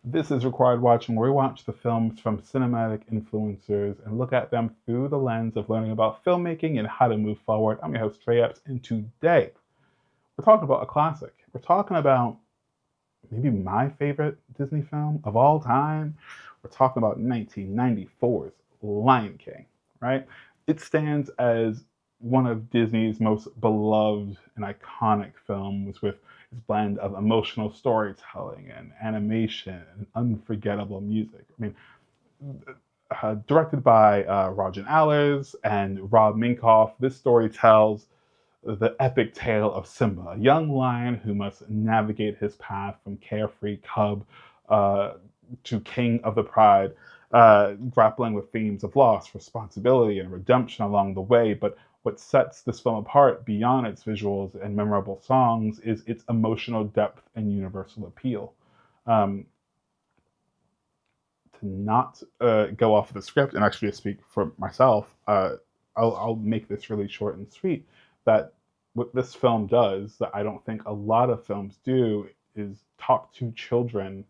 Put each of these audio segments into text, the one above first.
This is Required Watching, where we watch the films from cinematic influencers and look at them through the lens of learning about filmmaking and how to move forward. I'm your host, Trey Epps, and today we're talking about a classic. We're talking about maybe my favorite Disney film of all time. We're talking about 1994's Lion King, right? It stands as one of Disney's most beloved and iconic films with its blend of emotional storytelling and animation and unforgettable music. I mean, directed by Roger Allers and Rob Minkoff, this story tells the epic tale of Simba, a young lion who must navigate his path from carefree cub uh, to king of the pride, grappling with themes of loss, responsibility, and redemption along the way. But what sets this film apart beyond its visuals and memorable songs is its emotional depth and universal appeal. Um, to not go off of the script and actually speak for myself, I'll make this really short and sweet. That what this film does that I don't think a lot of films do is talk to children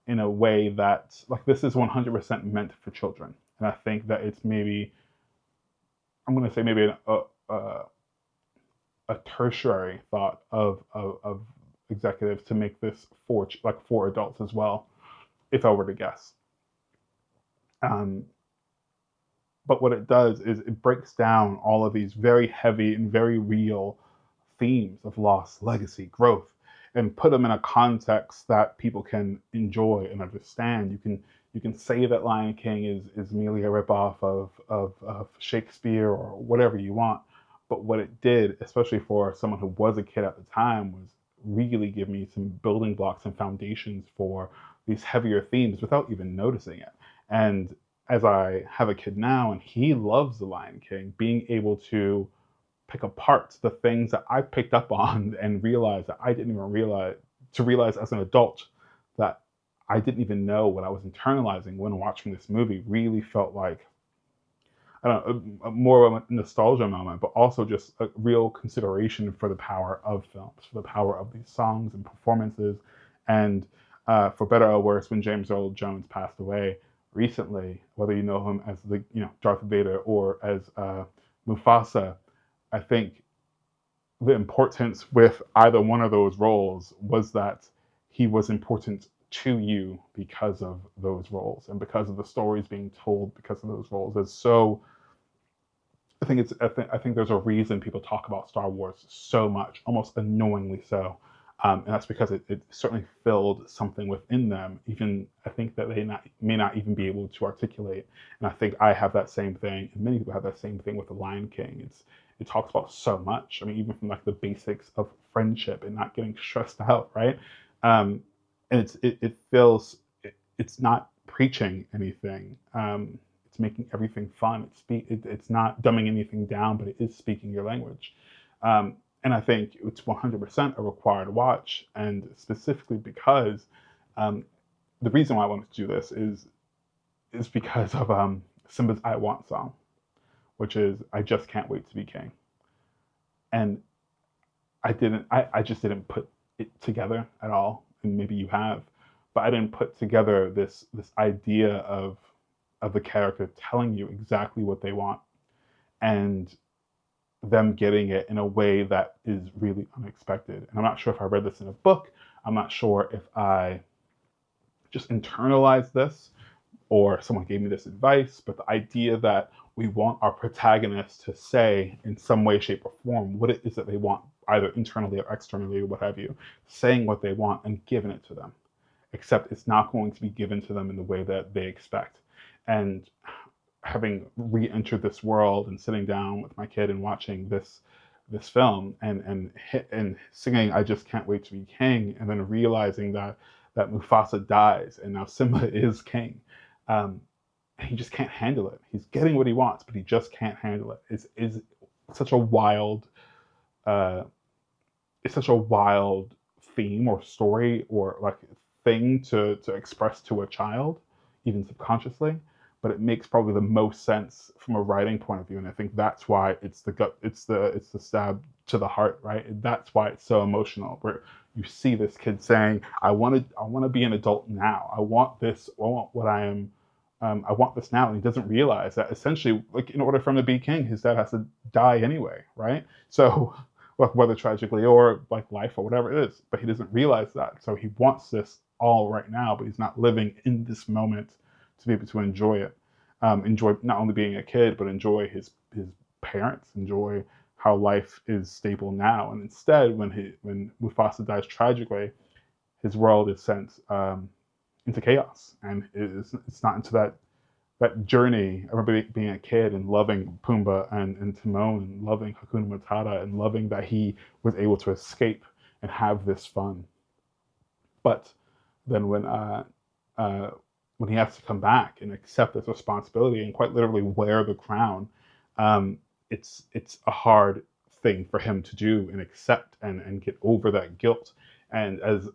in a way that, like, this is 100% meant for children. And I think that it's maybe, I'm going to say maybe a, a tertiary thought of executives to make this for adults as well, if I were to guess. Um, but what it does is it breaks down all of these very heavy and very real themes of loss, legacy, growth, and put them in a context that people can enjoy and understand. You can say that Lion King is merely a ripoff of Shakespeare or whatever you want, but what it did, especially for someone who was a kid at the time, was really give me some building blocks and foundations for these heavier themes without even noticing it. And as I have a kid now and he loves The Lion King, being able to pick apart the things that I picked up on and realize that I didn't even realize as an adult that I didn't even know what I was internalizing when watching this movie really felt like, I don't know, more of a nostalgia moment, but also just a real consideration for the power of films, for the power of these songs and performances. And for better or worse, when James Earl Jones passed away recently, whether you know him as the Darth Vader or as Mufasa, I think the importance with either one of those roles was that he was important to you because of those roles and because of the stories being told because of those roles. It's so, I think there's a reason people talk about Star Wars so much, almost annoyingly so. And that's because it certainly filled something within them. Even I think that may not even be able to articulate. And I think I have that same thing, and many people have that same thing with the Lion King. It talks about so much. I mean, even from like the basics of friendship and not getting stressed out, right? Um, and it feels it's not preaching anything. It's making everything fun. It's not dumbing anything down, but it is speaking your language. And I think it's 100% a required watch, and specifically because um, the reason why I wanted to do this is because of Simba's "I Want" song, which is "I just can't wait to be king," and I just didn't put it together at all, and maybe you have, but I didn't put together this idea of the character telling you exactly what they want and them getting it in a way that is really unexpected. And I'm not sure if I read this in a book. I'm not sure if I just internalized this or someone gave me this advice, but the idea that we want our protagonist to say in some way, shape, or form what it is that they want, either internally or externally or what have you, saying what they want and giving it to them, except it's not going to be given to them in the way that they expect. And having re-entered this world and sitting down with my kid and watching this film and singing "I just can't wait to be king," and then realizing that Mufasa dies and now Simba is king. Um, he just can't handle it. He's getting what he wants, but he just can't handle it. Is such a wild uh, it's such a wild theme or story or like thing to express to a child, even subconsciously. But it makes probably the most sense from a writing point of view, and I think that's why it's the gut, it's the stab to the heart, right? That's why it's so emotional. Where you see this kid saying, I want to be an adult now. I want this. I want what I am. I want this now." And he doesn't realize that essentially, like, in order for him to be king, his dad has to die anyway, right? So, like, whether tragically or like life or whatever it is, but he doesn't realize that. So he wants this all right now, but he's not living in this moment to be able to enjoy it. Enjoy not only being a kid, but enjoy his parents, enjoy how life is stable now. And instead, when Mufasa dies tragically, his world is sent into chaos, and it's not into that journey. I remember being a kid and loving Pumbaa and Timon, and loving Hakuna Matata, and loving that he was able to escape and have this fun. But then uh, when he has to come back and accept this responsibility and quite literally wear the crown, um, it's a hard thing for him to do and accept and get over that guilt. And as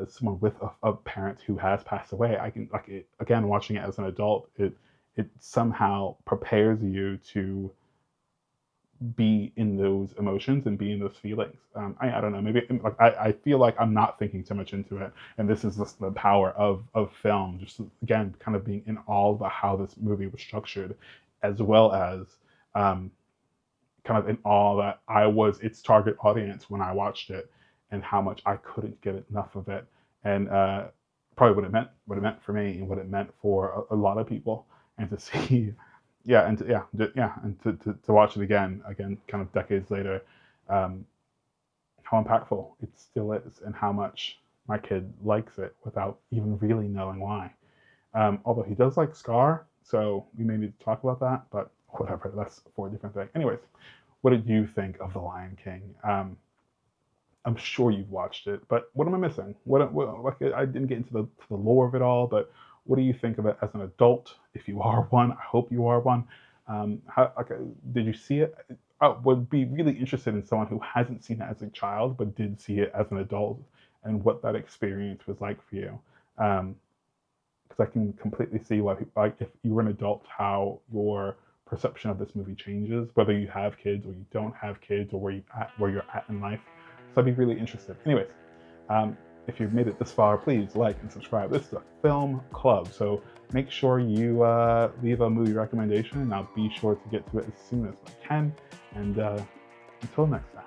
someone with a parent who has passed away, I can, like, it, again, watching it as an adult, it somehow prepares you to be in those emotions and be in those feelings. I don't know, maybe like I feel like I'm not thinking too much into it, and this is just the power of film. Just again, kind of being in awe about how this movie was structured, as well as um, kind of in awe that I was its target audience when I watched it, and how much I couldn't get enough of it, and probably what it meant for me, and what it meant for a lot of people, and to see, yeah, and to, and to watch it again, kind of decades later, um, how impactful it still is, and how much my kid likes it without even really knowing why. Although he does like Scar, so we may need to talk about that, but whatever, that's for a different thing. Anyways, what did you think of The Lion King? I'm sure you've watched it, but what am I missing? Like, I didn't get into the lore of it all, but what do you think of it as an adult? If you are one, I hope you are one. Did you see it? I would be really interested in someone who hasn't seen it as a child, but did see it as an adult, and what that experience was like for you. Because I can completely see why, like, if you were an adult, how your perception of this movie changes, whether you have kids or you don't have kids, or where you're at in life. So I'd be really interested. Anyways, if you've made it this far, please like and subscribe. This is a film club, so make sure you leave a movie recommendation, and I'll be sure to get to it as soon as I can. And until next time.